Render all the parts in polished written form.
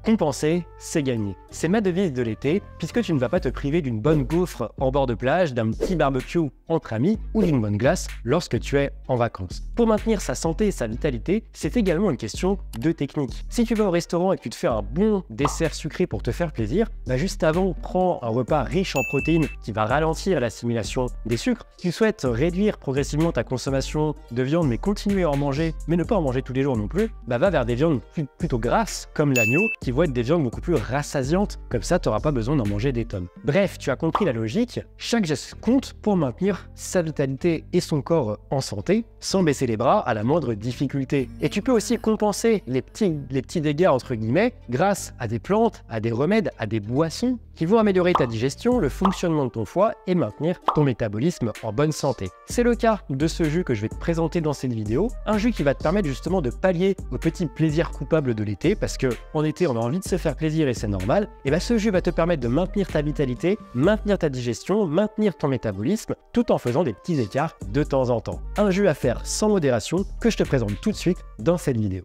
Compenser, c'est gagner. C'est ma devise de l'été, puisque tu ne vas pas te priver d'une bonne gaufre en bord de plage, d'un petit barbecue entre amis ou d'une bonne glace lorsque tu es en vacances. Pour maintenir sa santé et sa vitalité, c'est également une question de technique. Si tu vas au restaurant et que tu te fais un bon dessert sucré pour te faire plaisir, juste avant, prends un repas riche en protéines qui va ralentir l'assimilation des sucres. Si tu souhaites réduire progressivement ta consommation de viande, mais continuer à en manger, mais ne pas en manger tous les jours non plus, va vers des viandes plutôt grasses, comme l'agneau, qui vont être des viandes beaucoup plus rassasiantes. Comme ça, tu n'auras pas besoin d'en manger des tonnes. Bref, tu as compris la logique. Chaque geste compte pour maintenir sa vitalité et son corps en santé, sans baisser les bras à la moindre difficulté. Et tu peux aussi compenser les petits dégâts, entre guillemets, grâce à des plantes, à des remèdes, à des boissons qui vont améliorer ta digestion, le fonctionnement de ton foie et maintenir ton métabolisme en bonne santé. C'est le cas de ce jus que je vais te présenter dans cette vidéo, un jus qui va te permettre justement de pallier aux petits plaisirs coupables de l'été, parce que en été on a envie de se faire plaisir et c'est normal, et ce jus va te permettre de maintenir ta vitalité, maintenir ta digestion, maintenir ton métabolisme, tout en faisant des petits écarts de temps en temps. Un jus à faire sans modération que je te présente tout de suite dans cette vidéo.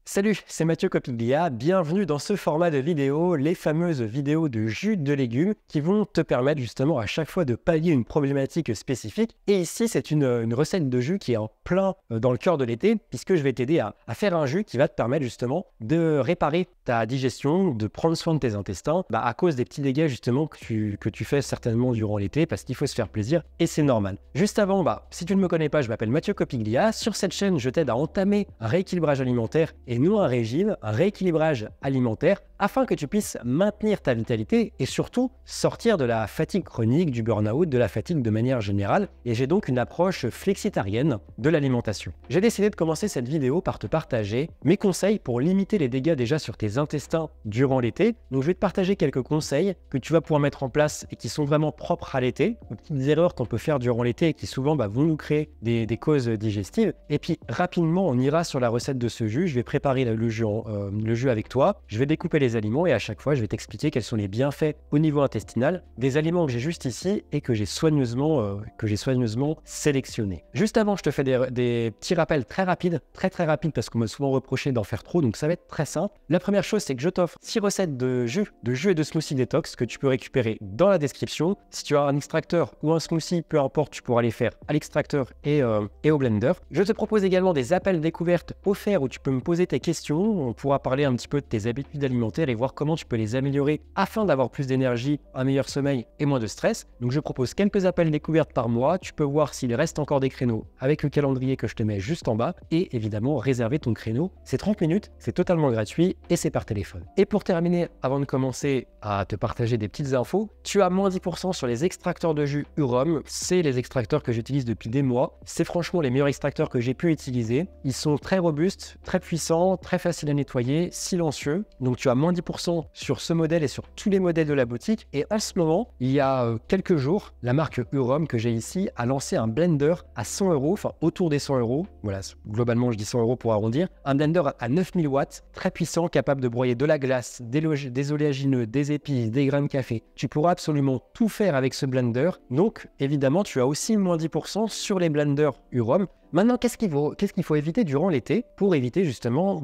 Salut, c'est Mathieu Copiglia, bienvenue dans ce format de vidéo, les fameuses vidéos de jus de légumes qui vont te permettre justement à chaque fois de pallier une problématique spécifique. Et ici, c'est une recette de jus qui est en plein dans le cœur de l'été, puisque je vais t'aider à faire un jus qui va te permettre justement de réparer ta digestion, de prendre soin de tes intestins, à cause des petits dégâts justement que tu fais certainement durant l'été, parce qu'il faut se faire plaisir et c'est normal. Juste avant, si tu ne me connais pas, je m'appelle Mathieu Copiglia. Sur cette chaîne, je t'aide à entamer un rééquilibrage alimentaire et non un régime, un rééquilibrage alimentaire, afin que tu puisses maintenir ta vitalité et surtout sortir de la fatigue chronique, du burn-out, de la fatigue de manière générale. Et j'ai donc une approche flexitarienne de l'alimentation. J'ai décidé de commencer cette vidéo par te partager mes conseils pour limiter les dégâts déjà sur tes intestins durant l'été. Donc je vais te partager quelques conseils que tu vas pouvoir mettre en place et qui sont vraiment propres à l'été, aux petites erreurs qu'on peut faire durant l'été et qui souvent vont nous créer des causes digestives. Et puis rapidement, on ira sur la recette de ce jus. Je vais préparer le jus avec toi. Je vais découper les aliments et à chaque fois, je vais t'expliquer quels sont les bienfaits au niveau intestinal des aliments que j'ai juste ici et que j'ai soigneusement sélectionnés. Juste avant, je te fais des petits rappels très rapides parce qu'on m'a souvent reproché d'en faire trop, donc ça va être très simple. La première chose, c'est que je t'offre 6 recettes de jus et de smoothie détox que tu peux récupérer dans la description. Si tu as un extracteur ou un smoothie, peu importe, tu pourras les faire à l'extracteur et au blender. Je te propose également des appels découvertes offerts où tu peux me poser tes questions. On pourra parler un petit peu de tes habitudes alimentaires et voir comment tu peux les améliorer afin d'avoir plus d'énergie, un meilleur sommeil et moins de stress. Donc je propose quelques appels découvertes par mois. Tu peux voir s'il reste encore des créneaux avec le calendrier que je te mets juste en bas et évidemment réserver ton créneau. C'est 30 minutes, c'est totalement gratuit et c'est par téléphone. Et pour terminer, avant de commencer à te partager des petites infos, tu as moins 10% sur les extracteurs de jus Urom. C'est les extracteurs que j'utilise depuis des mois. C'est franchement les meilleurs extracteurs que j'ai pu utiliser. Ils sont très robustes, très puissants, très faciles à nettoyer, silencieux. Donc tu as moins 10% sur ce modèle et sur tous les modèles de la boutique. Et en ce moment, il y a quelques jours, la marque Urom que j'ai ici a lancé un blender à 100 €, enfin autour des 100 €. Voilà, globalement je dis 100 € pour arrondir. Un blender à 9000 watts, très puissant, capable de broyer de la glace, des oléagineux, des épices, des grains de café. Tu pourras absolument tout faire avec ce blender. Donc évidemment, tu as aussi moins 10% sur les blenders Urom. Maintenant, qu'est-ce qu'il faut éviter durant l'été pour éviter justement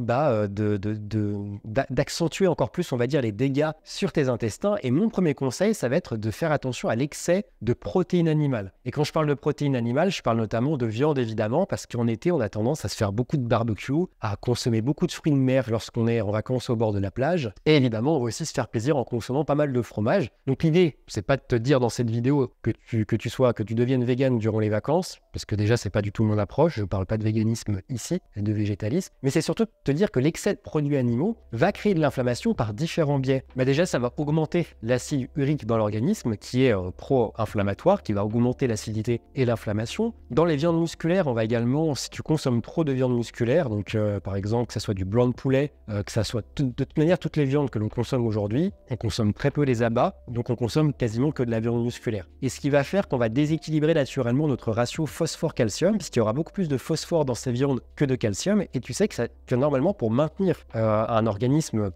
d'accentuer encore plus, on va dire, les dégâts sur tes intestins? Et mon premier conseil, ça va être de faire attention à l'excès de protéines animales. Et quand je parle de protéines animales, je parle notamment de viande évidemment, parce qu'en été, on a tendance à se faire beaucoup de barbecue, à consommer beaucoup de fruits de mer lorsqu'on est en vacances au bord de la plage. Et évidemment, on va aussi se faire plaisir en consommant pas mal de fromage. Donc l'idée, c'est pas de te dire dans cette vidéo que tu deviennes vegan durant les vacances, parce que déjà, c'est pas du tout mon approche. Je ne parle pas de véganisme ici, et de végétalisme, mais c'est surtout de te dire que l'excès de produits animaux va créer de l'inflammation par différents biais. Déjà, ça va augmenter l'acide urique dans l'organisme, qui est pro-inflammatoire, qui va augmenter l'acidité et l'inflammation. Dans les viandes musculaires, on va également, si tu consommes trop de viande musculaire, donc par exemple, que ça soit du blanc de poulet, que ça soit de toute manière toutes les viandes que l'on consomme aujourd'hui, on consomme très peu les abats, donc on consomme quasiment que de la viande musculaire. Et ce qui va faire qu'on va déséquilibrer naturellement notre ratio phosphore-calcium, puisqu'il y aura beaucoup beaucoup plus de phosphore dans ces viandes que de calcium, et tu sais que normalement pour maintenir un organisme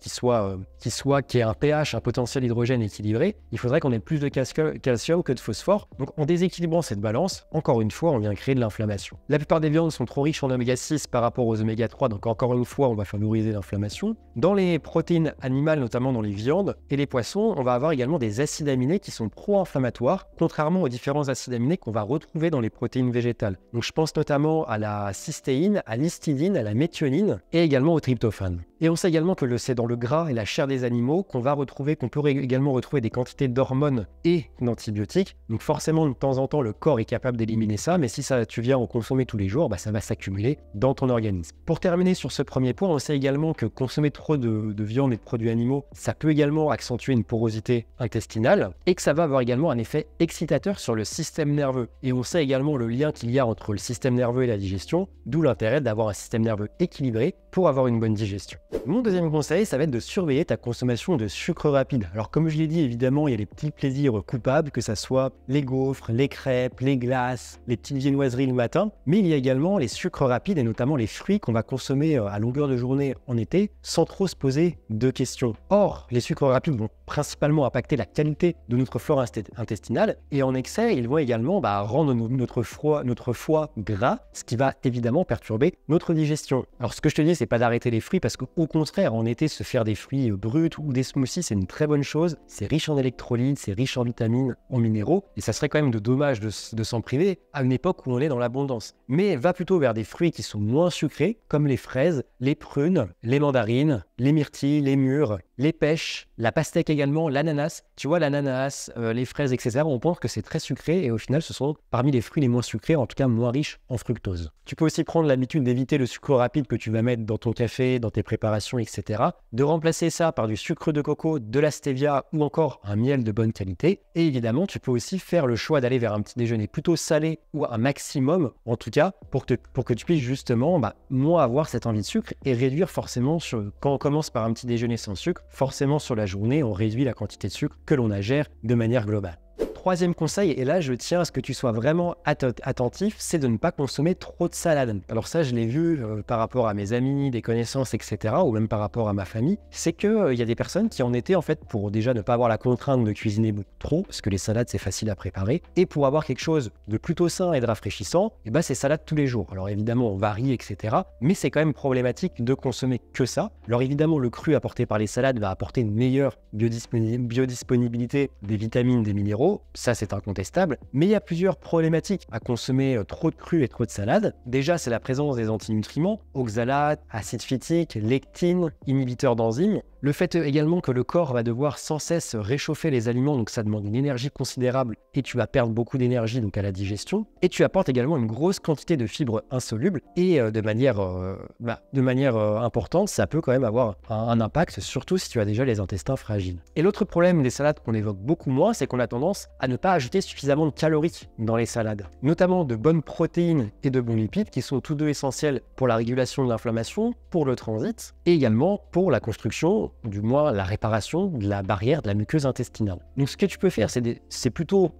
qui ait un pH, un potentiel hydrogène équilibré, il faudrait qu'on ait plus de calcium que de phosphore. Donc en déséquilibrant cette balance, encore une fois, on vient créer de l'inflammation. La plupart des viandes sont trop riches en oméga 6 par rapport aux oméga 3, donc encore une fois, on va favoriser l'inflammation. Dans les protéines animales, notamment dans les viandes et les poissons, on va avoir également des acides aminés qui sont pro-inflammatoires, contrairement aux différents acides aminés qu'on va retrouver dans les protéines végétales. Donc je pense notamment à la cystéine, à l'histidine, à la méthionine et également au tryptophane. Et on sait également que c'est dans le gras et la chair des animaux qu'on peut également retrouver des quantités d'hormones et d'antibiotiques. Donc forcément, de temps en temps, le corps est capable d'éliminer ça, mais si tu viens en consommer tous les jours, ça va s'accumuler dans ton organisme. Pour terminer sur ce premier point, on sait également que consommer trop de viande et de produits animaux, ça peut également accentuer une porosité intestinale et que ça va avoir également un effet excitateur sur le système nerveux. Et on sait également le lien qu'il y a entre le système nerveux et la digestion, d'où l'intérêt d'avoir un système nerveux équilibré pour avoir une bonne digestion. Mon deuxième conseil, ça va être de surveiller ta consommation de sucre rapide. Alors comme je l'ai dit, évidemment, il y a les petits plaisirs coupables, que ça soit les gaufres, les crêpes, les glaces, les petites viennoiseries le matin, mais il y a également les sucres rapides et notamment les fruits qu'on va consommer à longueur de journée en été sans trop se poser de questions. Or, les sucres rapides vont principalement impacter la qualité de notre flore intestinale et en excès, ils vont également rendre notre foie gras, ce qui va évidemment perturber notre digestion. Alors ce que je te dis, c'est pas d'arrêter les fruits parce qu'au contraire, en été, se faire des fruits bruts ou des smoothies, c'est une très bonne chose. C'est riche en électrolytes, c'est riche en vitamines, en minéraux et ça serait quand même dommage de s'en priver à une époque où on est dans l'abondance. Mais va plutôt vers des fruits qui sont moins sucrés comme les fraises, les prunes, les mandarines, les myrtilles, les mûres, les pêches, la pastèque également, l'ananas. Tu vois, l'ananas, les fraises, etc. On pense que c'est très sucré et au final, ce sont parmi les fruits les moins sucrés, en tout cas moins riches en fructose. Tu peux aussi prendre l'habitude d'éviter le sucre rapide que tu vas mettre dans ton café, dans tes préparations, etc. De remplacer ça par du sucre de coco, de la stevia ou encore un miel de bonne qualité. Et évidemment, tu peux aussi faire le choix d'aller vers un petit déjeuner plutôt salé ou un maximum, en tout cas, pour que tu puisses justement moins avoir cette envie de sucre et réduire forcément, quand on commence par un petit déjeuner sans sucre, forcément sur la journée, on réduit la quantité de sucre que l'on ingère de manière globale. Troisième conseil, et là je tiens à ce que tu sois vraiment attentif, c'est de ne pas consommer trop de salade. Alors ça je l'ai vu par rapport à mes amis, des connaissances, etc. ou même par rapport à ma famille, c'est qu'il y a des personnes qui en étaient en fait pour déjà ne pas avoir la contrainte de cuisiner trop, parce que les salades c'est facile à préparer, et pour avoir quelque chose de plutôt sain et de rafraîchissant, c'est salade tous les jours. Alors évidemment on varie, etc. mais c'est quand même problématique de consommer que ça. Alors évidemment le cru apporté par les salades va apporter une meilleure biodisponibilité des vitamines, des minéraux, ça c'est incontestable, mais il y a plusieurs problématiques à consommer trop de cru et trop de salade. Déjà, c'est la présence des antinutriments, oxalates, acide phytique, lectine, inhibiteurs d'enzymes. Le fait également que le corps va devoir sans cesse réchauffer les aliments, donc ça demande une énergie considérable et tu vas perdre beaucoup d'énergie donc à la digestion. Et tu apportes également une grosse quantité de fibres insolubles et de manière importante, ça peut quand même avoir un impact, surtout si tu as déjà les intestins fragiles. Et l'autre problème des salades qu'on évoque beaucoup moins, c'est qu'on a tendance à ne pas ajouter suffisamment de calories dans les salades, notamment de bonnes protéines et de bons lipides qui sont tous deux essentiels pour la régulation de l'inflammation, pour le transit et également pour la construction, du moins la réparation de la barrière de la muqueuse intestinale. Donc ce que tu peux faire, c'est plutôt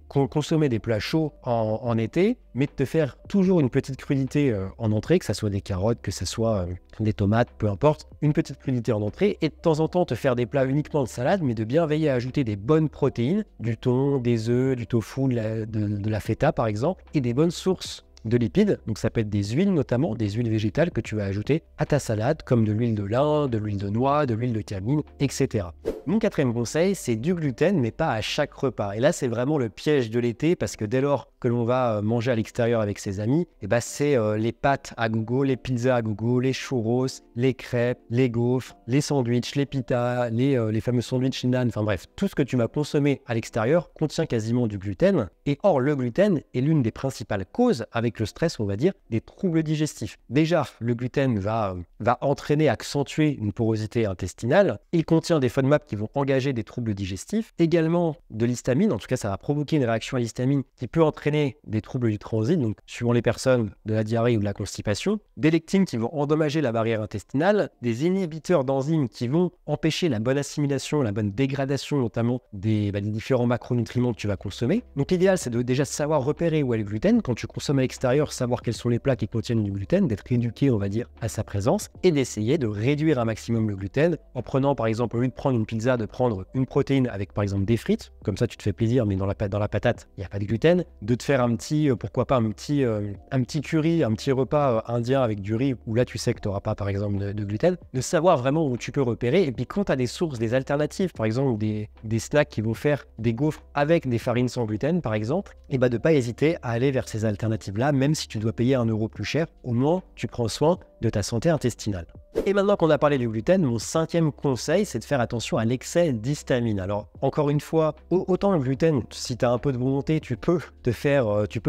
consommer des plats chauds en été, mais de te faire toujours une petite crudité en entrée, que ce soit des carottes, que ce soit des tomates, peu importe, une petite crudité en entrée, et de temps en temps te faire des plats uniquement de salade, mais de bien veiller à ajouter des bonnes protéines, du thon, des œufs, du tofu, de la feta par exemple, et des bonnes sources de lipides, donc ça peut être des huiles notamment, des huiles végétales que tu vas ajouter à ta salade, comme de l'huile de lin, de l'huile de noix, de l'huile de camille, etc. Mon quatrième conseil, c'est du gluten, mais pas à chaque repas. Et là, c'est vraiment le piège de l'été, parce que dès lors que l'on va manger à l'extérieur avec ses amis, c'est les pâtes à gogo, les pizzas à gogo, les churros, les crêpes, les gaufres, les sandwichs, les pitas, les fameux sandwichs nan, enfin bref, tout ce que tu vas consommer à l'extérieur contient quasiment du gluten. Et or, le gluten est l'une des principales causes, avec le stress, on va dire, des troubles digestifs. Déjà, le gluten va entraîner, accentuer une porosité intestinale. Il contient des FODMAP qui vont engager des troubles digestifs. Également de l'histamine, en tout cas ça va provoquer une réaction à l'histamine qui peut entraîner des troubles du transit, donc suivant les personnes, de la diarrhée ou de la constipation. Des lectines qui vont endommager la barrière intestinale. Des inhibiteurs d'enzymes qui vont empêcher la bonne assimilation, la bonne dégradation notamment des différents macronutriments que tu vas consommer. Donc l'idéal c'est de déjà savoir repérer où est le gluten quand tu consommes à l'extérieur. l'extérieur, savoir quels sont les plats qui contiennent du gluten, d'être éduqué, on va dire, à sa présence et d'essayer de réduire un maximum le gluten en prenant, par exemple, au lieu de prendre une pizza, de prendre une protéine avec, par exemple, des frites. Comme ça, tu te fais plaisir, mais dans la patate, il n'y a pas de gluten. De te faire un petit, pourquoi pas, un petit curry, un petit repas indien avec du riz, où là, tu sais que tu n'auras pas, par exemple, de gluten. De savoir vraiment où tu peux repérer. Et puis, quand tu as des sources, des alternatives, par exemple, des snacks qui vont faire des gaufres avec des farines sans gluten, par exemple, et bah de ne pas hésiter à aller vers ces alternatives-là, même si tu dois payer 1 euro plus cher, au moins tu prends soin de ta santé intestinale. Et maintenant qu'on a parlé du gluten, mon 5e conseil, c'est de faire attention à l'excès d'histamine. Alors, encore une fois, autant le gluten, si tu as un peu de volonté, tu peux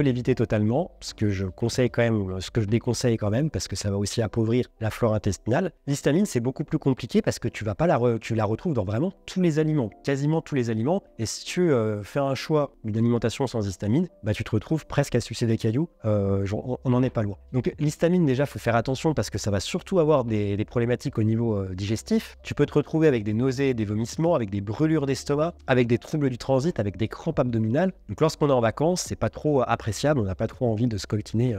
l'éviter totalement, ce que je déconseille quand même, parce que ça va aussi appauvrir la flore intestinale. L'histamine, c'est beaucoup plus compliqué parce que tu la retrouves dans vraiment tous les aliments, quasiment tous les aliments. Et si tu fais un choix d'une alimentation sans histamine, bah, tu te retrouves presque à sucer des cailloux. On n'en est pas loin. Donc, l'histamine, déjà, il faut faire attention parce que ça va surtout avoir des problématiques au niveau digestif. Tu peux te retrouver avec des nausées, des vomissements, avec des brûlures d'estomac, avec des troubles du transit, avec des crampes abdominales. Donc lorsqu'on est en vacances, c'est pas trop appréciable, on n'a pas trop envie de scoltiner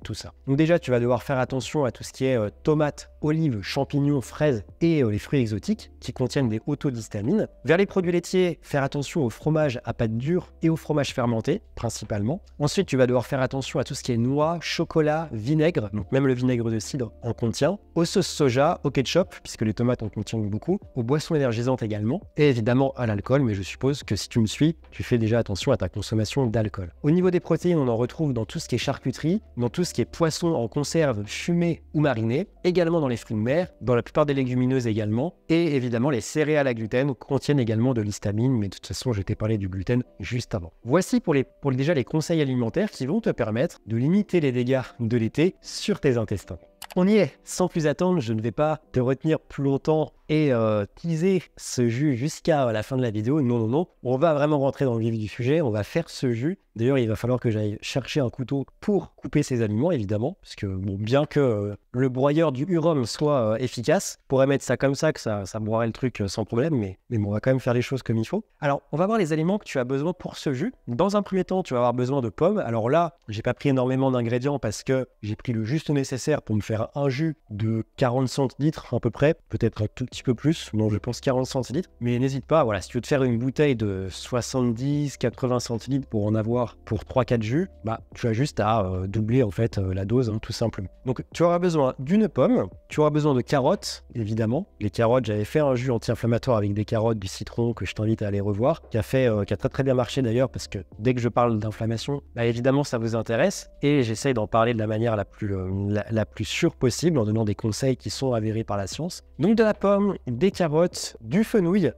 tout ça. Donc déjà, tu vas devoir faire attention à tout ce qui est tomates, olives, champignons, fraises et les fruits exotiques qui contiennent des hauts taux d'histamine. Vers les produits laitiers, faire attention au fromage à pâte dure et au fromage fermenté, principalement. Ensuite, tu vas devoir faire attention à tout ce qui est noix, chocolat, vinaigre, donc même le vinaigre de cidre en contient, aux sauces soja, au ketchup, puisque les tomates en contiennent beaucoup, aux boissons énergisantes également, et évidemment à l'alcool, mais je suppose que si tu me suis, tu fais déjà attention à ta consommation d'alcool. Au niveau des protéines, on en retrouve dans tout ce qui est charcuterie, dans tout ce qui est poisson en conserve, fumé ou mariné, également dans les fruits de mer, dans la plupart des légumineuses également, et évidemment les céréales à gluten contiennent également de l'histamine, mais de toute façon je t'ai parlé du gluten juste avant. Voici pour déjà les conseils alimentaires qui vont te permettre de limiter les dégâts de l'été sur tes intestins. On y est, sans plus attendre, je ne vais pas te retenir plus longtemps et teaser ce jus jusqu'à la fin de la vidéo. Non, on va vraiment rentrer dans le vif du sujet, on va faire ce jus. D'ailleurs, il va falloir que j'aille chercher un couteau pour couper ces aliments, évidemment, parce que bon, bien que le broyeur du Hurom soit efficace, on pourrait mettre ça comme ça, que ça broierait le truc sans problème, mais bon, on va quand même faire les choses comme il faut. Alors, on va voir les aliments que tu as besoin pour ce jus. Dans un premier temps, tu vas avoir besoin de pommes. Alors là, j'ai pas pris énormément d'ingrédients parce que j'ai pris le juste nécessaire pour me faire un jus de 40 centilitres à peu près, peut-être un tout petit peu plus, non je pense 40 centilitres, mais n'hésite pas, voilà, si tu veux te faire une bouteille de 70-80 centilitres pour en avoir pour 3-4 jus, bah tu as juste à doubler en fait la dose, tout simplement. Donc tu auras besoin d'une pomme, tu auras besoin de carottes, évidemment. Les carottes, j'avais fait un jus anti-inflammatoire avec des carottes, du citron, que je t'invite à aller revoir, qui a très très bien marché d'ailleurs, parce que dès que je parle d'inflammation, bah évidemment ça vous intéresse, et j'essaye d'en parler de la manière la plus sûre possible, en donnant des conseils qui sont avérés par la science. Donc de la pomme, des carottes, du fenouil.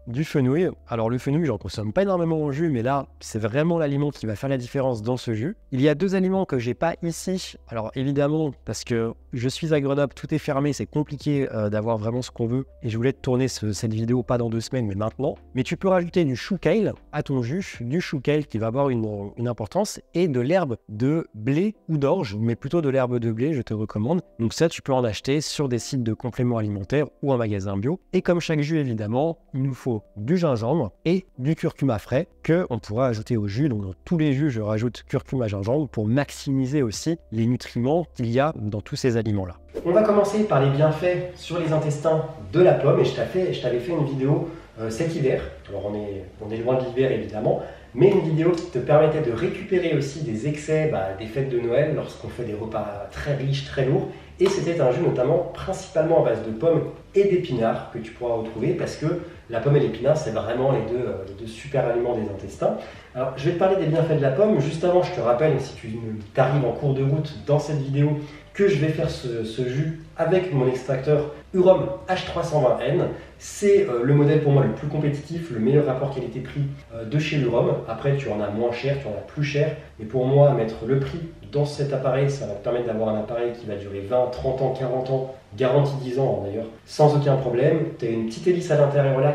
Alors le fenouil, j'en consomme pas énormément en jus, mais là, c'est vraiment l'aliment qui va faire la différence dans ce jus. Il y a 2 aliments que j'ai pas ici. Alors évidemment, parce que je suis à Grenoble, tout est fermé, c'est compliqué d'avoir vraiment ce qu'on veut. Et je voulais te tourner cette vidéo pas dans 2 semaines, mais maintenant. Mais tu peux rajouter du chou kale à ton jus, du chou kale qui va avoir une importance, et de l'herbe de blé ou d'orge, mais plutôt de l'herbe de blé, je te recommande. Donc ça, tu peux en acheter sur des sites de compléments alimentaires ou en magasin bio. Et comme chaque jus, évidemment, il nous faut du gingembre et du curcuma frais que on pourra ajouter au jus. Donc dans tous les jus, je rajoute curcuma, gingembre pour maximiser aussi les nutriments qu'il y a dans tous ces aliments-là. On va commencer par les bienfaits sur les intestins de la pomme, et je t'avais fait une vidéo cet hiver. Alors on est loin de l'hiver évidemment, mais une vidéo qui te permettait de récupérer aussi des excès des fêtes de Noël lorsqu'on fait des repas très riches, très lourds. Et c'était un jus notamment principalement à base de pommes et d'épinards que tu pourras retrouver, parce que la pomme et l'épinard, c'est vraiment les deux super aliments des intestins. Alors je vais te parler des bienfaits de la pomme. Juste avant, je te rappelle, si tu t'arrives en cours de route dans cette vidéo, que je vais faire ce jus avec mon extracteur Hurom H320N. C'est le modèle pour moi le plus compétitif, le meilleur rapport qualité-prix de chez Hurom. Après, tu en as moins cher, tu en as plus cher. Mais pour moi, mettre le prix dans cet appareil, ça va te permettre d'avoir un appareil qui va durer 20, 30 ans, 40 ans, garantie 10 ans d'ailleurs, sans aucun problème. Tu as une petite hélice à l'intérieur là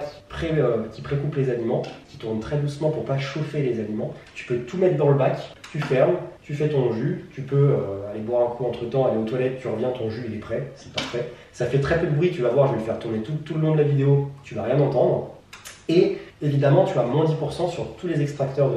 qui précoupe les aliments, qui tourne très doucement pour ne pas chauffer les aliments. Tu peux tout mettre dans le bac, tu fermes, tu fais ton jus, tu peux aller boire un coup entre temps, aller aux toilettes, tu reviens, ton jus il est prêt, c'est parfait. Ça fait très peu de bruit, tu vas voir, je vais le faire tourner tout le long de la vidéo, tu vas rien entendre. Et évidemment, tu as moins 10% sur tous les extracteurs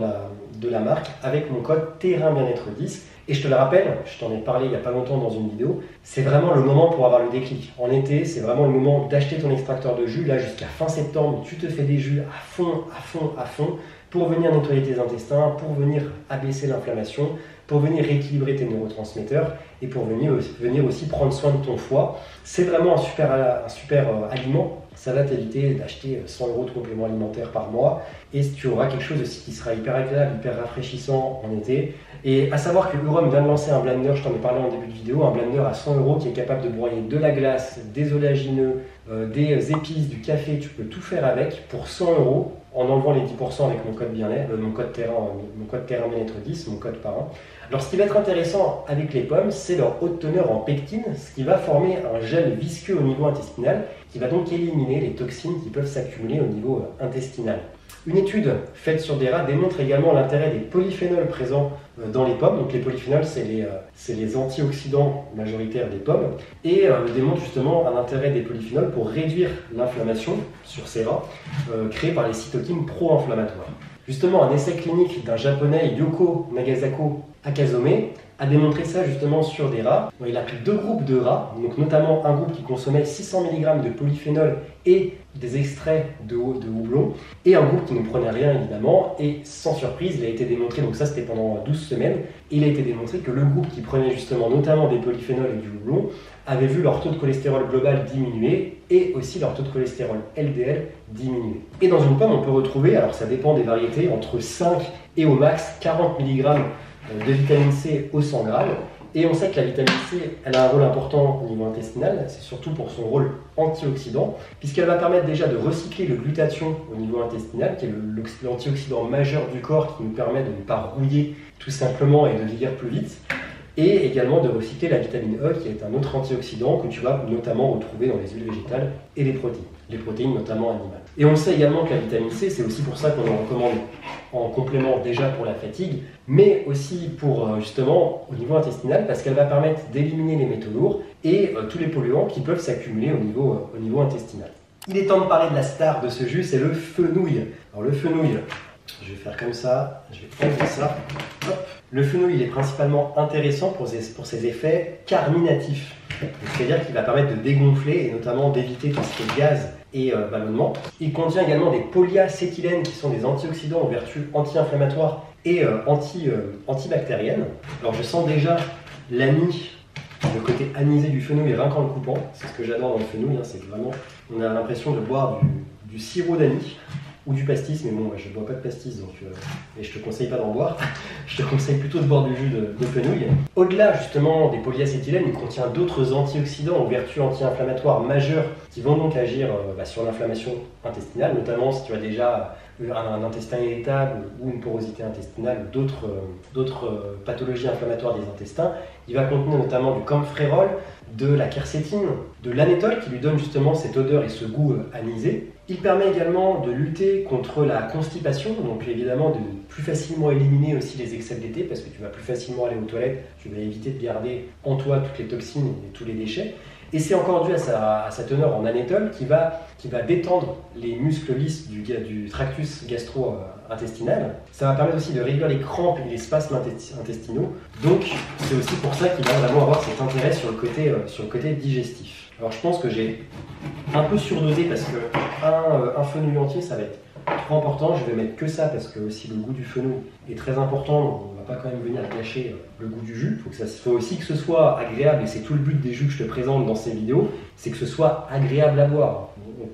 de la marque avec mon code Terrain Bien-être 10. Et je te le rappelle, je t'en ai parlé il n'y a pas longtemps dans une vidéo, c'est vraiment le moment pour avoir le déclic. En été, c'est vraiment le moment d'acheter ton extracteur de jus. Là, jusqu'à fin septembre, tu te fais des jus à fond, à fond, à fond, pour venir nettoyer tes intestins, pour venir abaisser l'inflammation, pour venir rééquilibrer tes neurotransmetteurs et pour venir aussi prendre soin de ton foie. C'est vraiment un super aliment. Ça va t'éviter d'acheter 100 € de compléments alimentaires par mois et tu auras quelque chose aussi qui sera hyper agréable, hyper rafraîchissant en été. Et à savoir que Eurum vient de lancer un blender, je t'en ai parlé en début de vidéo, un blender à 100 € qui est capable de broyer de la glace, des oléagineux, des épices, du café, tu peux tout faire avec pour 100 € en enlevant les 10% avec mon code Terrain Bien-être 10, mon code parrain. Alors ce qui va être intéressant avec les pommes, c'est leur haute teneur en pectine, ce qui va former un gel visqueux au niveau intestinal, qui va donc éliminer les toxines qui peuvent s'accumuler au niveau intestinal. Une étude faite sur des rats démontre également l'intérêt des polyphénols présents dans les pommes. Donc les polyphénols, c'est les antioxydants majoritaires des pommes et démontre justement un intérêt des polyphénols pour réduire l'inflammation sur ces rats créée par les cytokines pro-inflammatoires. Justement, un essai clinique d'un japonais, Yoko Nagasako Akazome, a démontré ça justement sur des rats. Il a pris 2 groupes de rats, donc notamment un groupe qui consommait 600 mg de polyphénol et des extraits de houblon, et un groupe qui ne prenait rien évidemment, et sans surprise, il a été démontré, donc ça c'était pendant 12 semaines, il a été démontré que le groupe qui prenait justement notamment des polyphénols et du houblon avait vu leur taux de cholestérol global diminuer, et aussi leur taux de cholestérol LDL diminuer. Et dans une pomme, on peut retrouver, alors ça dépend des variétés, entre 5 et au max 40 mg de vitamine C au 100 g. Et on sait que la vitamine C, elle a un rôle important au niveau intestinal, c'est surtout pour son rôle antioxydant, puisqu'elle va permettre déjà de recycler le glutathion au niveau intestinal, qui est l'antioxydant majeur du corps qui nous permet de ne pas rouiller tout simplement et de vieillir plus vite. Et également de recycler la vitamine E, qui est un autre antioxydant que tu vas notamment retrouver dans les huiles végétales et les protéines notamment animales. Et on sait également que la vitamine C, c'est aussi pour ça qu'on en recommande en complément déjà pour la fatigue, mais aussi pour justement au niveau intestinal, parce qu'elle va permettre d'éliminer les métaux lourds et tous les polluants qui peuvent s'accumuler au niveau intestinal. Il est temps de parler de la star de ce jus, c'est le fenouil. Alors le fenouil, je vais faire comme ça, je vais enlever ça, hop. Le fenouil est principalement intéressant pour ses effets carminatifs, c'est-à-dire qu'il va permettre de dégonfler et notamment d'éviter tout ce qui est gaz et ballonnement. Il contient également des polyacétylènes qui sont des antioxydants aux vertus anti-inflammatoires et antibactériennes. Alors je sens déjà l'anis, le côté anisé du fenouil rien qu'en le coupant. C'est ce que j'adore dans le fenouil, c'est que vraiment on a l'impression de boire du sirop d'anis ou du pastis, mais bon, je ne bois pas de pastis, donc et je te conseille pas d'en boire. Je te conseille plutôt de boire du jus de fenouil. Au-delà justement des polyacétylènes, il contient d'autres antioxydants aux vertus anti-inflammatoires majeures qui vont donc agir sur l'inflammation intestinale, notamment si tu as déjà un intestin irritable ou une porosité intestinale ou d'autres pathologies inflammatoires des intestins. Il va contenir notamment du camphérol, de la quercétine, de l'anétol qui lui donne justement cette odeur et ce goût anisé. Il permet également de lutter contre la constipation, donc évidemment de plus facilement éliminer aussi les excès d'été parce que tu vas plus facilement aller aux toilettes, tu vas éviter de garder en toi toutes les toxines et tous les déchets. Et c'est encore dû à sa teneur en anétol qui va détendre les muscles lisses du tractus gastro-intestinal. Ça va permettre aussi de réduire les crampes et les spasmes intestinaux. Donc c'est aussi pour ça qu'il va vraiment avoir cet intérêt sur le côté digestif. Alors je pense que j'ai un peu surdosé parce que un fenouil entier ça va être trop important. Je vais mettre que ça parce que aussi le goût du fenouil est très important. Donc on va pas quand même venir gâcher le goût du jus. Il faut aussi que ce soit agréable et c'est tout le but des jus que je te présente dans ces vidéos, c'est que ce soit agréable à boire.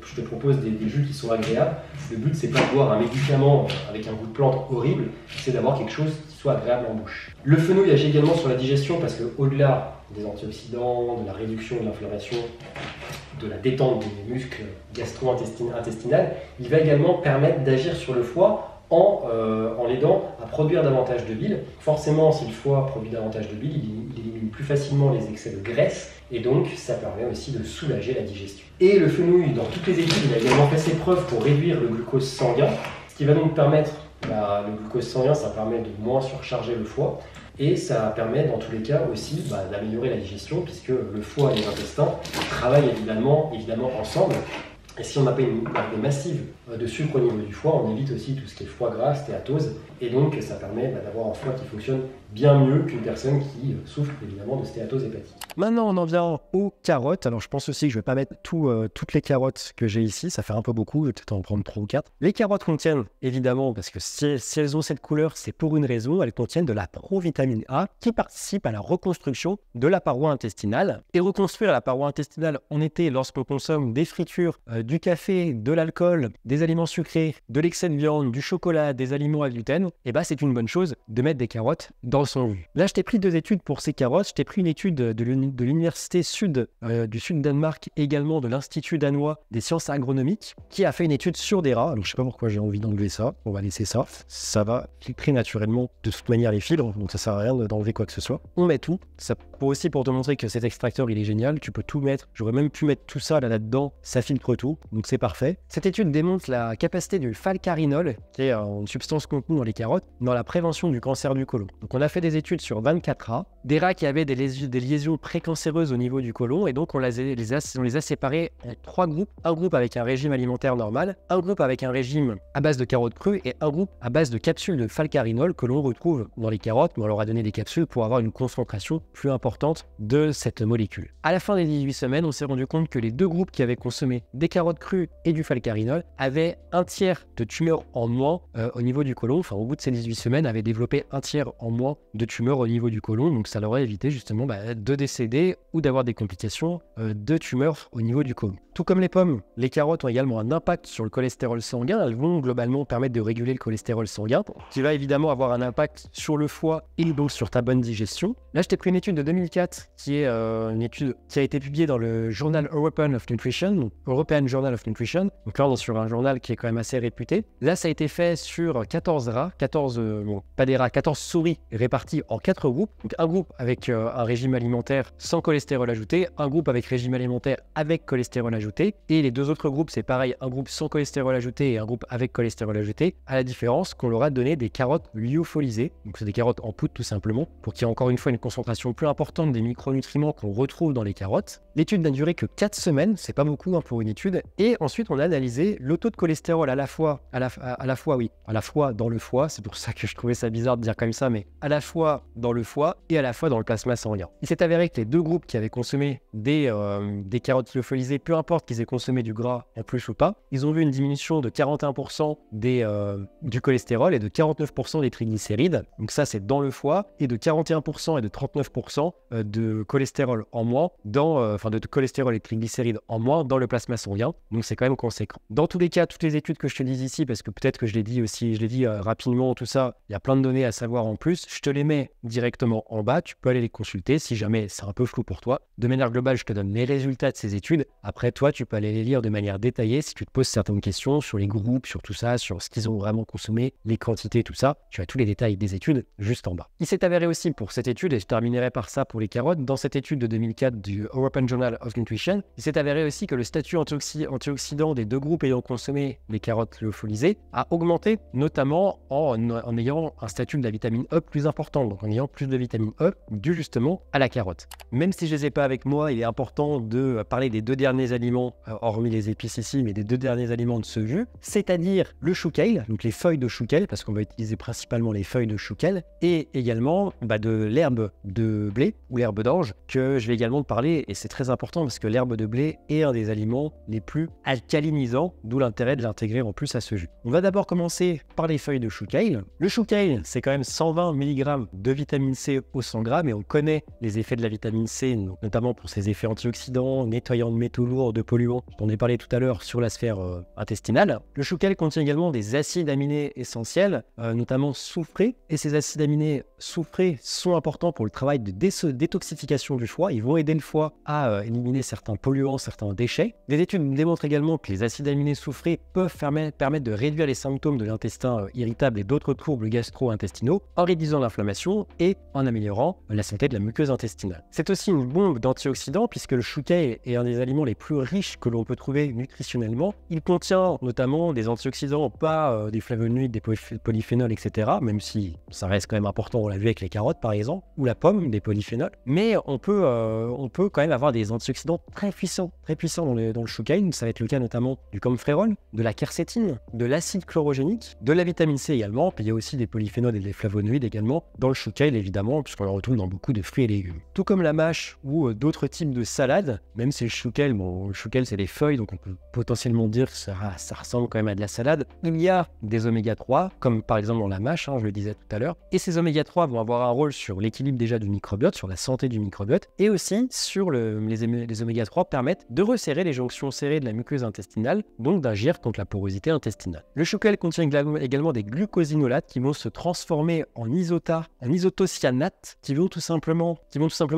Je te propose des jus qui sont agréables. Le but c'est pas de boire un médicament avec un goût de plante horrible, c'est d'avoir quelque chose qui soit agréable en bouche. Le fenouil agit également sur la digestion parce que au-delà des antioxydants, de la réduction de l'inflammation, de la détente des muscles gastro-intestinales, il va également permettre d'agir sur le foie en l'aidant à produire davantage de bile. Forcément, si le foie produit davantage de bile, il élimine plus facilement les excès de graisse et donc ça permet aussi de soulager la digestion. Et le fenouil, dans toutes les études, il a également fait ses preuves pour réduire le glucose sanguin, ce qui va donc permettre, le glucose sanguin, ça permet de moins surcharger le foie. Et ça permet dans tous les cas aussi d'améliorer la digestion puisque le foie et les intestins travaillent évidemment ensemble. Et si on n'a pas une perte massive de sucre au niveau du foie, on évite aussi tout ce qui est foie gras, stéatose, et donc ça permet d'avoir un foie qui fonctionne bien mieux qu'une personne qui souffre évidemment de stéatose hépatique. Maintenant, on en vient aux carottes. Alors, je pense aussi que je ne vais pas mettre toutes les carottes que j'ai ici. Ça fait un peu beaucoup. Je vais peut-être en prendre 3 ou 4. Les carottes contiennent, évidemment, parce que si elles ont cette couleur, c'est pour une raison. Elles contiennent de la provitamine A qui participe à la reconstruction de la paroi intestinale. Et reconstruire la paroi intestinale en été, lorsqu'on consomme des fritures, du café, de l'alcool, des aliments sucrés, de l'excès de viande, du chocolat, des aliments à gluten, et bah, c'est une bonne chose de mettre des carottes dans son jus. Là, je t'ai pris 2 études pour ces carottes. Je t'ai pris une étude de l'université du sud Danemark et également de l'Institut danois des sciences agronomiques qui a fait une étude sur des rats. Alors, je sais pas pourquoi j'ai envie d'enlever ça. On va laisser ça. Ça va filtrer naturellement de toute manière les fibres, donc ça sert à rien d'enlever quoi que ce soit. On met tout. Ça pour te montrer que cet extracteur il est génial. Tu peux tout mettre. J'aurais même pu mettre tout ça là-dedans. Ça filtre tout, donc c'est parfait. Cette étude démontre la capacité du falcarinol, qui est une substance contenue dans les carottes, dans la prévention du cancer du côlon. Donc on a fait des études sur 24 rats, des rats qui avaient des liaisons précancéreuses au niveau du côlon, et donc on les a séparés en 3 groupes. Un groupe avec un régime alimentaire normal, un groupe avec un régime à base de carottes crues et un groupe à base de capsules de falcarinol que l'on retrouve dans les carottes, mais on leur a donné des capsules pour avoir une concentration plus importante de cette molécule. À la fin des 18 semaines, on s'est rendu compte que les 2 groupes qui avaient consommé des carottes crues et du falcarinol avaient un tiers de tumeurs en moins au niveau du côlon. Enfin, au bout de ces 18 semaines, avaient développé un tiers en moins de tumeurs au niveau du côlon, donc ça leur a évité justement de décéder ou d'avoir des complications de tumeurs au niveau du côlon. Tout comme les pommes, les carottes ont également un impact sur le cholestérol sanguin. Elles vont globalement permettre de réguler le cholestérol sanguin, qui va évidemment avoir un impact sur le foie et donc sur ta bonne digestion. Là, je t'ai pris une étude de 2004 qui est une étude qui a été publiée dans le Journal European of Nutrition, donc European Journal of Nutrition. Donc là, on est sur un journal qui est quand même assez réputé. Là, ça a été fait sur 14 rats, 14 souris réparties en 4 groupes. Donc un groupe avec un régime alimentaire sans cholestérol ajouté, un groupe avec régime alimentaire avec cholestérol ajouté, et les 2 autres groupes, c'est pareil, un groupe sans cholestérol ajouté et un groupe avec cholestérol ajouté, à la différence qu'on leur a donné des carottes lyophilisées, donc c'est des carottes en poudre tout simplement, pour qu'il y ait encore une fois une concentration plus importante des micronutriments qu'on retrouve dans les carottes. L'étude n'a duré que 4 semaines, c'est pas beaucoup pour une étude, et ensuite on a analysé le taux de cholestérol à la fois dans le foie, c'est pour ça que je trouvais ça bizarre de dire comme ça, mais à la fois dans le foie et à la fois dans le plasma sanguin. Il s'est avéré que les 2 groupes qui avaient consommé des carottes lyophilisées, peu importe qu'ils aient consommé du gras en plus ou pas, ils ont vu une diminution de 41% du cholestérol et de 49% des triglycérides, donc ça c'est dans le foie, et de 41% et de 39% de cholestérol en moins de cholestérol et triglycérides en moins dans le plasma sanguin, donc c'est quand même conséquent. Dans tous les cas, toutes les études que je te dis ici, parce que peut-être que je l'ai dit rapidement, tout ça, il y a plein de données à savoir en plus, je te les mets directement en bas, tu peux aller les consulter si jamais c'est un peu flou pour toi. De manière globale, je te donne les résultats de ces études. Après, toi, tu peux aller les lire de manière détaillée si tu te poses certaines questions sur les groupes, sur tout ça, sur ce qu'ils ont vraiment consommé, les quantités, tout ça. Tu as tous les détails des études juste en bas. Il s'est avéré aussi pour cette étude, et je terminerai par ça pour les carottes, dans cette étude de 2004 du European Journal of Nutrition, il s'est avéré aussi que le statut antioxydant des 2 groupes ayant consommé les carottes lyophilisées a augmenté, notamment en ayant un statut de la vitamine E plus important, donc en ayant plus de vitamine E dû justement à la carotte. Même si je les ai pas avec moi, il est important de parler des 2 derniers aliments, hormis les épices ici, mais des 2 derniers aliments de ce jus, c'est-à-dire le chou kale, donc les feuilles de chou kale, parce qu'on va utiliser principalement les feuilles de chou kale, et également de l'herbe de blé ou l'herbe d'orge, que je vais également te parler, et c'est très important parce que l'herbe de blé est un des aliments les plus alcalinisants, d'où l'intérêt de l'intégrer en plus à ce jus. On va d'abord commencer par les feuilles de chou kale. Le chou kale, c'est quand même 120 mg de vitamine C au 100 g, et on connaît les effets de la vitamine C, notamment pour ses effets antioxydants, nettoyants de métaux lourds, de polluants, dont on a parlé tout à l'heure sur la sphère intestinale. Le chou kale contient également des acides aminés essentiels, notamment soufrés, et ces acides aminés soufrés sont importants pour le travail de détoxification du foie. Ils vont aider le foie à éliminer certains polluants, certains déchets. Des études démontrent également que les acides aminés soufrés peuvent permettre de réduire les symptômes de l'intestin irritable et d'autres troubles gastro-intestinaux en réduisant l'inflammation et en améliorant la santé de la muqueuse intestinale. C'est aussi une bombe d'antioxydants puisque le chou kale est un des aliments les plus riches que l'on peut trouver nutritionnellement. Il contient notamment des antioxydants, pas des flavonoïdes, des polyphénols, etc. Même si ça reste quand même important, on l'a vu avec les carottes par exemple, ou la pomme, des polyphénols. Mais on peut quand même avoir des antioxydants très puissants dans le chou kale. conseille. Ça va être le cas notamment du camphérol, de la quercétine, de l'acide chlorogénique, de la vitamine C également. Puis il y a aussi des polyphénols et des flavonoïdes également dans le chou kale évidemment, puisqu'on le retrouve dans beaucoup de fruits et légumes. Tout comme la mâche ou d'autres types de salades, même si le chou kale, bon, le chou kale c'est des feuilles, donc on peut potentiellement dire que ça ressemble quand même à de la salade. Il y a des oméga 3, comme par exemple dans la mâche, je le disais tout à l'heure, et ces oméga 3 vont avoir un rôle sur l'équilibre déjà du microbiote, sur la santé du microbiote, et aussi sur les oméga 3 permettent de resserrer les jonctions serrées de la muqueuse intestinale, donc d'agir contre la porosité intestinale. Le chou kale contient également des glucosinolates qui vont se transformer en isothianates, qui vont tout simplement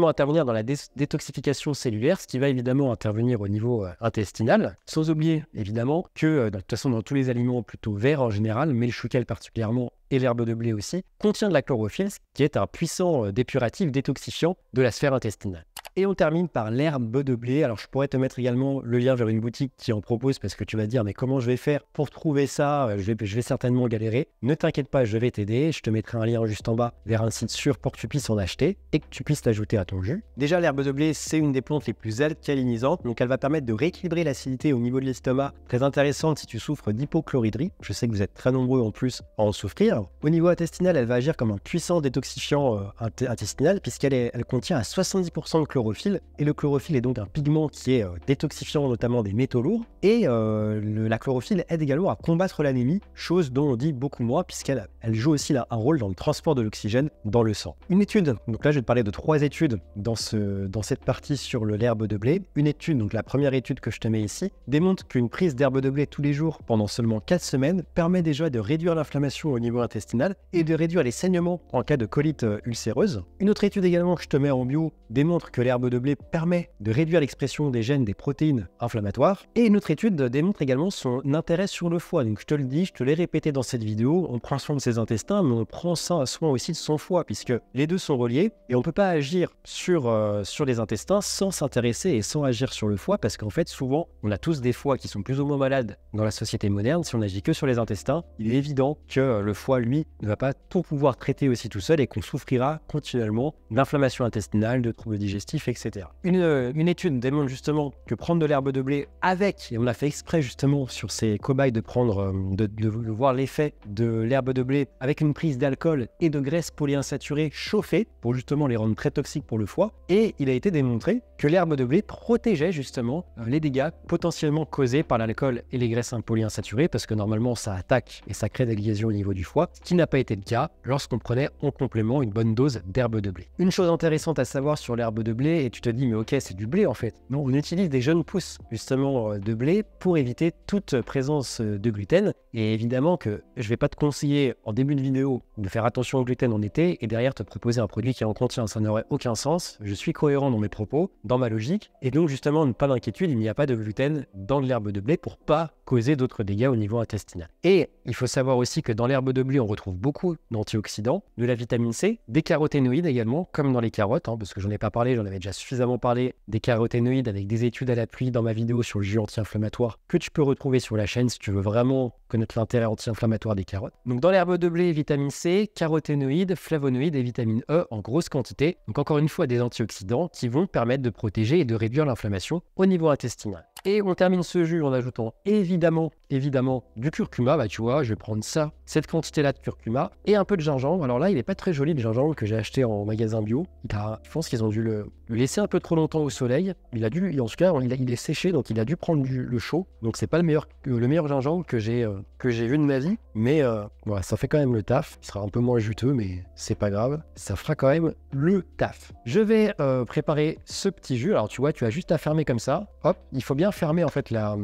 intervenir dans la détoxification cellulaire, ce qui va évidemment intervenir au niveau intestinal, sans oublier évidemment que de toute façon dans tous les aliments plutôt verts en général, mais le chou kale particulièrement et l'herbe de blé aussi, contient de la chlorophylle, qui est un puissant dépuratif détoxifiant de la sphère intestinale. Et on termine par l'herbe de blé. Alors je pourrais te mettre également le lien vers une boutique qui en propose parce que tu vas te dire mais comment je vais faire pour trouver ça, je vais certainement galérer. Ne t'inquiète pas, je vais t'aider. Je te mettrai un lien juste en bas vers un site sûr pour que tu puisses en acheter et que tu puisses l'ajouter à ton jus. Déjà l'herbe de blé c'est une des plantes les plus alcalinisantes, donc elle va permettre de rééquilibrer l'acidité au niveau de l'estomac. Très intéressante si tu souffres d'hypochloridrie. Je sais que vous êtes très nombreux en plus à en souffrir. Au niveau intestinal, elle va agir comme un puissant détoxifiant intestinal puisqu'elle contient à 70% de chlorophylle. Et le chlorophylle est donc un pigment qui est détoxifiant notamment des métaux lourds. Et la chlorophylle aide également à combattre l'anémie, chose dont on dit beaucoup moins puisqu'elle joue aussi un rôle dans le transport de l'oxygène dans le sang. Une étude, donc là je vais te parler de 3 études dans cette partie sur l'herbe de blé. Une étude, donc la première étude que je te mets ici, démontre qu'une prise d'herbe de blé tous les jours pendant seulement 4 semaines permet déjà de réduire l'inflammation au niveau intestinal et de réduire les saignements en cas de colite ulcéreuse. Une autre étude également que je te mets en bio démontre que l'herbe de blé permet de réduire l'expression des gènes des protéines inflammatoires. Et une autre étude démontre également son intérêt sur le foie. Donc je te le dis, je te l'ai répété dans cette vidéo, on prend soin de ses intestins, mais on prend soin aussi de son foie, puisque les deux sont reliés, et on ne peut pas agir sur les intestins sans s'intéresser et sans agir sur le foie, parce qu'en fait souvent, on a tous des foies qui sont plus ou moins malades dans la société moderne. Si on agit que sur les intestins, il est évident que le foie, lui, ne va pas tout pouvoir traiter aussi tout seul et qu'on souffrira continuellement d'inflammation intestinale, de troubles digestifs, etc. Une étude démontre justement que prendre de l'herbe de blé avec, et on a fait exprès justement sur ces cobayes de voir l'effet de l'herbe de blé avec une prise d'alcool et de graisse polyinsaturée chauffée pour justement les rendre très toxiques pour le foie. Et il a été démontré que l'herbe de blé protégeait justement les dégâts potentiellement causés par l'alcool et les graisses polyinsaturées, parce que normalement ça attaque et ça crée des lésions au niveau du foie, ce qui n'a pas été le cas lorsqu'on prenait en complément une bonne dose d'herbe de blé. Une chose intéressante à savoir sur l'herbe de blé, et tu te dis mais ok c'est du blé en fait. Non, on utilise des jeunes pousses justement de blé pour éviter toute présence de gluten. Et évidemment que je ne vais pas te conseiller en début de vidéo de faire attention au gluten en été et derrière te proposer un produit qui en contient, ça n'aurait aucun sens. Je suis cohérent dans mes propos, dans ma logique, et donc justement pas d'inquiétude, il n'y a pas de gluten dans de l'herbe de blé pour pas causer d'autres dégâts au niveau intestinal. Et il faut savoir aussi que dans l'herbe de blé on retrouve beaucoup d'antioxydants, de la vitamine C, des caroténoïdes également, comme dans les carottes, parce que j'en ai pas parlé, j'en avais déjà suffisamment parlé des caroténoïdes avec des études à l'appui dans ma vidéo sur le jus anti-inflammatoire que tu peux retrouver sur la chaîne si tu veux vraiment connaître l'intérêt anti-inflammatoire des carottes. Donc dans l'herbe de blé, vitamine C, caroténoïdes, flavonoïdes et vitamine E en grosse quantité. Donc encore une fois des antioxydants qui vont permettre de protéger et de réduire l'inflammation au niveau intestinal. Et on termine ce jus en ajoutant évidemment du curcuma. Bah tu vois, je vais prendre ça, cette quantité-là de curcuma et un peu de gingembre. Alors là, il n'est pas très joli le gingembre que j'ai acheté en magasin bio. Je pense qu'ils ont dû le laisser un peu trop longtemps au soleil. En tout cas, il est séché, donc il a dû prendre le chaud. Donc c'est pas le meilleur gingembre que j'ai vu de ma vie. Mais voilà, ça fait quand même le taf. Il sera un peu moins juteux, mais c'est pas grave. Ça fera quand même le taf. Je vais préparer ce petit jus. Alors tu vois, tu as juste à fermer comme ça. Hop, il faut bien fermer en fait la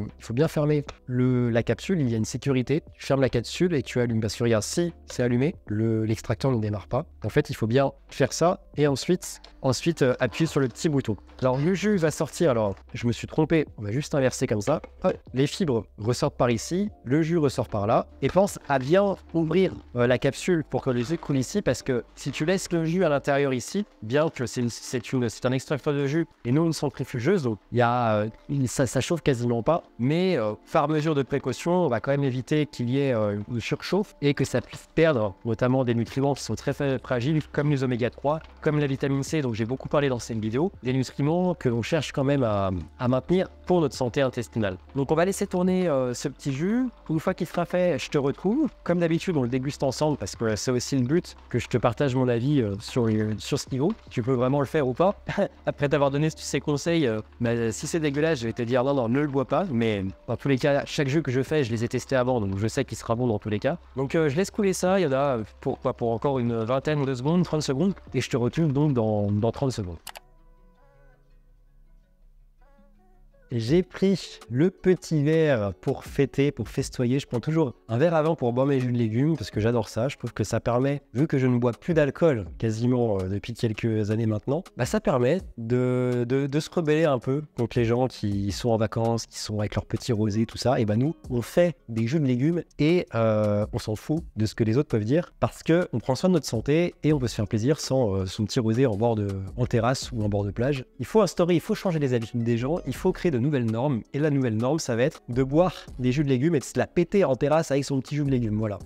capsule. Il y a une sécurité. Tu fermes la capsule et tu allumes parce que regarde, si c'est allumé, l'extracteur ne démarre pas. En fait, il faut bien faire ça et ensuite appuyer sur le petit bouton. Alors le jus va sortir. Alors je me suis trompé. On va juste inverser comme ça. Hop, les fibres ressortent par ici, le jus ressort par là. Et pense à bien ouvrir la capsule pour que le jus coule ici, parce que si tu laisses le jus à l'intérieur ici, bien que c'est un extracteur de jus et non une centrifugeuse, donc ça chauffe quasiment pas. Mais mesure de précaution, on va quand même éviter qu'il y ait une surchauffe et que ça puisse perdre notamment des nutriments qui sont très fragiles comme les oméga 3, comme la vitamine C dont j'ai beaucoup parlé dans cette vidéo, des nutriments que l'on cherche quand même à maintenir pour notre santé intestinale. Donc on va laisser tourner ce petit jus. Une fois qu'il sera fait, je te retrouve. Comme d'habitude, on le déguste ensemble parce que c'est aussi le but que je te partage mon avis sur ce niveau. Tu peux vraiment le faire ou pas. Après t'avoir donné ces conseils, si c'est dégueulasse, je vais te dire non, ne le bois pas. Mais dans tous les cas, chaque jus que je fais, je les ai testés avant, donc je sais qu'il sera bon dans tous les cas. Donc je laisse couler ça, il y en a pour encore une vingtaine de secondes, 30 secondes, et je te retrouve donc dans 30 secondes. J'ai pris le petit verre pour fêter, pour festoyer. Je prends toujours un verre avant pour boire mes jus de légumes parce que j'adore ça. Je trouve que ça permet, vu que je ne bois plus d'alcool quasiment depuis quelques années maintenant, ça permet de se rebeller un peu contre les gens qui sont en vacances, qui sont avec leur petit rosé, tout ça. Et nous, on fait des jus de légumes et on s'en fout de ce que les autres peuvent dire parce qu'on prend soin de notre santé et on peut se faire plaisir sans son petit rosé en terrasse ou en bord de plage. Il faut instaurer, il faut changer les habitudes des gens, il faut créer de nouvelles normes, et la nouvelle norme ça va être de boire des jus de légumes et de se la péter en terrasse avec son petit jus de légumes, voilà.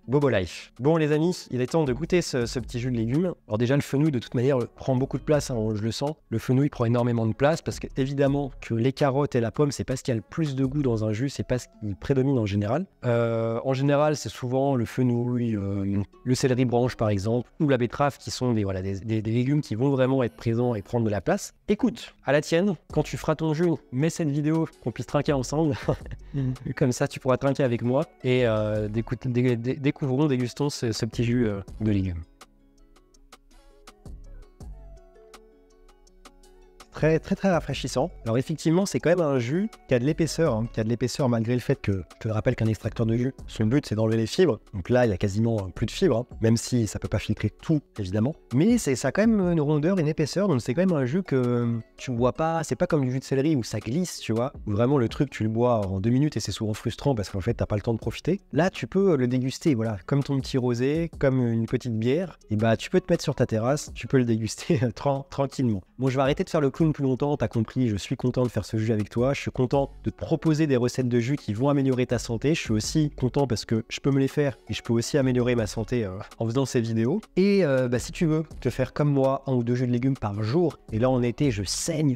Bobo life. Bon les amis, il est temps de goûter ce petit jus de légumes. Alors déjà le fenouil de toute manière prend beaucoup de place, je le sens. Le fenouil prend énormément de place parce que évidemment que les carottes et la pomme c'est pas ce qui a le plus de goût dans un jus, c'est pas ce qui prédomine en général. En général c'est souvent le fenouil, le céleri branche par exemple, ou la betterave qui sont des légumes qui vont vraiment être présents et prendre de la place. Écoute, à la tienne, quand tu feras ton jus, mets cette vidéo qu'on puisse trinquer ensemble. Comme ça, tu pourras trinquer avec moi et dégustons ce petit jus de légumes. Très rafraîchissant. Alors effectivement, c'est quand même un jus qui a de l'épaisseur, malgré le fait que, je te rappelle qu'un extracteur de jus, son but c'est d'enlever les fibres. Donc là, il y a quasiment plus de fibres, même si ça peut pas filtrer tout, évidemment. Mais ça a quand même une rondeur, une épaisseur, donc c'est quand même un jus que tu bois pas, c'est pas comme du jus de céleri où ça glisse, tu vois, où vraiment le truc, tu le bois en 2 minutes et c'est souvent frustrant parce qu'en fait, t'as pas le temps de profiter. Là, tu peux le déguster, voilà, comme ton petit rosé, comme une petite bière, et tu peux te mettre sur ta terrasse, tu peux le déguster tranquillement. Bon, je vais arrêter de faire le clown plus longtemps, t'as compris, je suis content de faire ce jus avec toi, je suis content de te proposer des recettes de jus qui vont améliorer ta santé, je suis aussi content parce que je peux me les faire et je peux aussi améliorer ma santé en faisant ces vidéos. Et si tu veux te faire comme moi 1 ou 2 jus de légumes par jour, et là en été je saigne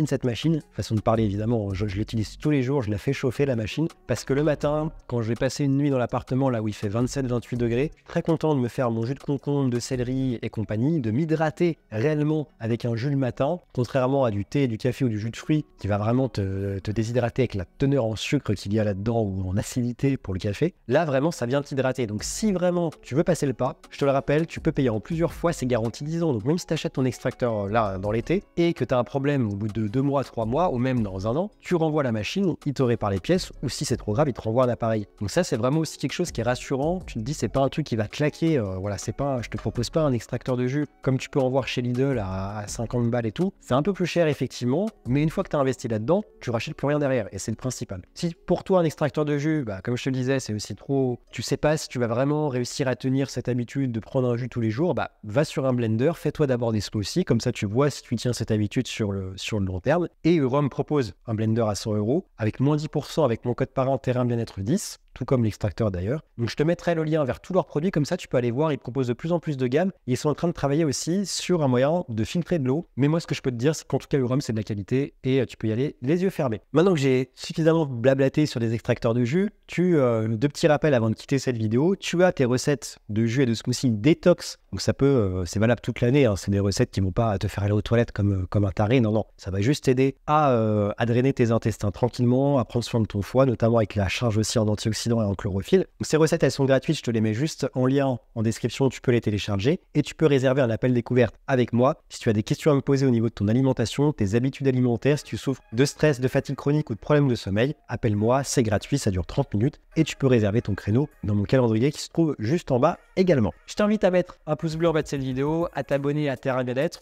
cette machine, façon de parler évidemment, je l'utilise tous les jours, je la fais chauffer la machine, parce que le matin, quand je vais passer une nuit dans l'appartement là où il fait 27-28 degrés, très content de me faire mon jus de concombre, de céleri et compagnie, de m'hydrater réellement avec un jus le matin, contrairement à du thé, du café ou du jus de fruits qui va vraiment te déshydrater avec la teneur en sucre qu'il y a là-dedans ou en acidité pour le café. Là vraiment ça vient t'hydrater, donc si vraiment tu veux passer le pas, je te le rappelle, tu peux payer en plusieurs fois, c'est garanti 10 ans, donc même si tu achètes ton extracteur là dans l'été et que tu as un problème au bout de 2 mois, 3 mois ou même dans 1 an, tu renvoies la machine, il te répare les pièces ou si c'est trop grave il te renvoie un appareil. Donc ça c'est vraiment aussi quelque chose qui est rassurant, tu te dis c'est pas un truc qui va claquer, voilà, c'est pas, je te propose pas un extracteur de jus comme tu peux en voir chez Lidl à 50 balles et tout, c'est un peu plus cher effectivement, mais une fois que tu as investi là-dedans, tu rachètes plus rien derrière et c'est le principal. Si pour toi un extracteur de jus, comme je te le disais, c'est aussi trop, tu sais pas si tu vas vraiment réussir à tenir cette habitude de prendre un jus tous les jours, va sur un blender, fais-toi d'abord des smoothies, comme ça tu vois si tu tiens cette habitude sur le long terme. Et Eurom propose un blender à 100 € avec moins 10% avec mon code parent Terrain Bien-être 10. Tout comme l'extracteur d'ailleurs. Donc je te mettrai le lien vers tous leurs produits, comme ça tu peux aller voir, ils proposent de plus en plus de gammes. Ils sont en train de travailler aussi sur un moyen de filtrer de l'eau. Mais moi ce que je peux te dire, c'est qu'en tout cas le rhum c'est de la qualité et tu peux y aller les yeux fermés. Maintenant que j'ai suffisamment blablaté sur des extracteurs de jus, deux petits rappels avant de quitter cette vidéo. Tu as tes recettes de jus et de smoothie détox. Donc ça peut, c'est valable toute l'année, hein. C'est des recettes qui vont pas te faire aller aux toilettes comme un taré. Non, ça va juste t'aider à drainer tes intestins tranquillement, à prendre soin de ton foie, notamment avec la charge aussi en antioxydants et en chlorophylle. Donc, ces recettes, elles sont gratuites, je te les mets juste en lien en description, tu peux les télécharger et tu peux réserver un appel découverte avec moi. Si tu as des questions à me poser au niveau de ton alimentation, tes habitudes alimentaires, si tu souffres de stress, de fatigue chronique ou de problèmes de sommeil, appelle-moi, c'est gratuit, ça dure 30 minutes et tu peux réserver ton créneau dans mon calendrier qui se trouve juste en bas également. Je t'invite à mettre un pouce bleu en bas de cette vidéo, à t'abonner à Terrain Bien-être.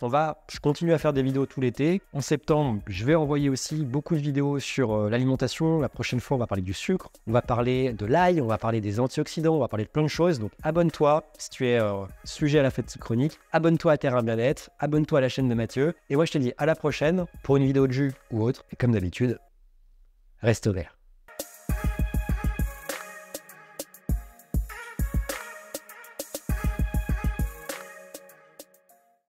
Je continue à faire des vidéos tout l'été. En septembre, je vais envoyer aussi beaucoup de vidéos sur l'alimentation. La prochaine fois, on va parler du sucre, on va parler de l'ail, on va parler des antioxydants, on va parler de plein de choses. Donc abonne-toi si tu es sujet à la fatigue chronique. Abonne-toi à Terrain Bien-être, abonne-toi à la chaîne de Mathieu. Et moi, je te dis à la prochaine pour une vidéo de jus ou autre. Et comme d'habitude, reste vert.